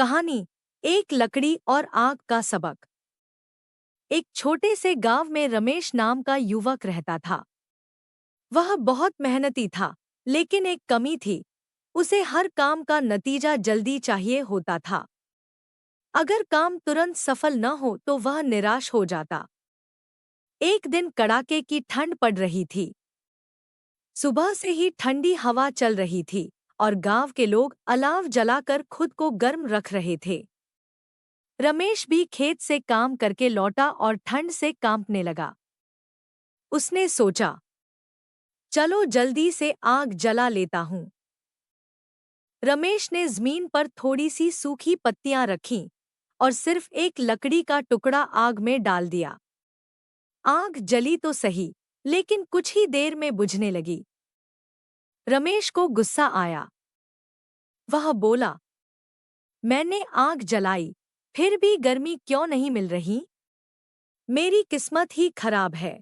कहानी एक लकड़ी और आग का सबक। एक छोटे से गांव में रमेश नाम का युवक रहता था। वह बहुत मेहनती था, लेकिन एक कमी थी। उसे हर काम का नतीजा जल्दी चाहिए होता था। अगर काम तुरंत सफल न हो तो वह निराश हो जाता। एक दिन कड़ाके की ठंड पड़ रही थी। सुबह से ही ठंडी हवा चल रही थी और गांव के लोग अलाव जलाकर खुद को गर्म रख रहे थे। रमेश भी खेत से काम करके लौटा और ठंड से कांपने लगा। उसने सोचा, चलो जल्दी से आग जला लेता हूं। रमेश ने जमीन पर थोड़ी सी सूखी पत्तियां रखीं और सिर्फ एक लकड़ी का टुकड़ा आग में डाल दिया। आग जली तो सही, लेकिन कुछ ही देर में बुझने लगी। रमेश को गुस्सा आया। वह बोला, मैंने आग जलाई, फिर भी गर्मी क्यों नहीं मिल रही? मेरी किस्मत ही खराब है।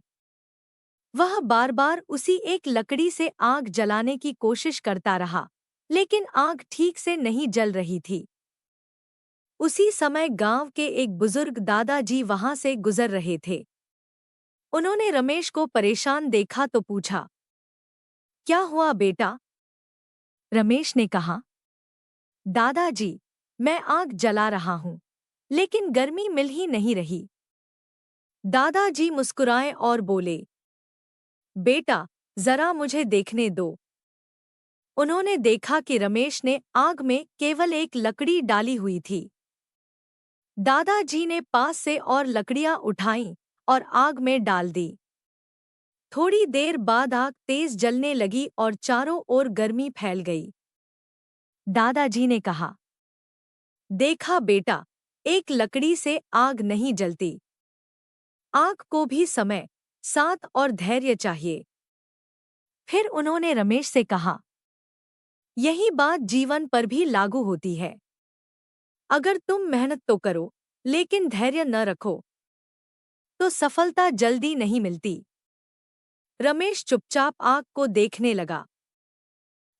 वह बार बार उसी एक लकड़ी से आग जलाने की कोशिश करता रहा, लेकिन आग ठीक से नहीं जल रही थी। उसी समय गांव के एक बुजुर्ग दादाजी वहां से गुजर रहे थे। उन्होंने रमेश को परेशान देखा तो पूछा, क्या हुआ बेटा? रमेश ने कहा, दादाजी, मैं आग जला रहा हूं, लेकिन गर्मी मिल ही नहीं रही। दादाजी मुस्कुराए और बोले, बेटा, जरा मुझे देखने दो। उन्होंने देखा कि रमेश ने आग में केवल एक लकड़ी डाली हुई थी। दादाजी ने पास से और लकड़ियां उठाईं और आग में डाल दी। थोड़ी देर बाद आग तेज जलने लगी और चारों ओर गर्मी फैल गई। दादाजी ने कहा, देखा बेटा, एक लकड़ी से आग नहीं जलती। आग को भी समय, साथ और धैर्य चाहिए। फिर उन्होंने रमेश से कहा, यही बात जीवन पर भी लागू होती है। अगर तुम मेहनत तो करो, लेकिन धैर्य न रखो, तो सफलता जल्दी नहीं मिलती। रमेश चुपचाप आग को देखने लगा।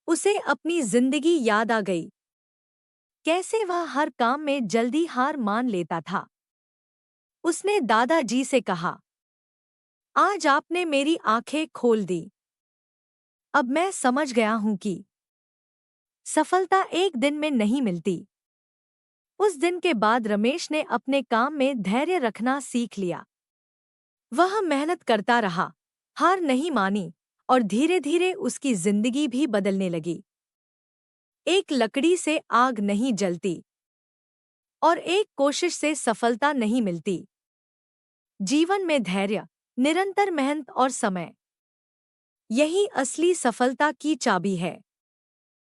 उसे अपनी जिंदगी याद आ गई। कैसे वह हर काम में जल्दी हार मान लेता था। उसने दादाजी से कहा, आज आपने मेरी आंखें खोल दी। अब मैं समझ गया हूं कि सफलता एक दिन में नहीं मिलती। उस दिन के बाद रमेश ने अपने काम में धैर्य रखना सीख लिया। वह मेहनत करता रहा, हार नहीं मानी और धीरे धीरे उसकी जिंदगी भी बदलने लगी। एक लकड़ी से आग नहीं जलती और एक कोशिश से सफलता नहीं मिलती। जीवन में धैर्य, निरंतर मेहनत और समय, यही असली सफलता की चाबी है।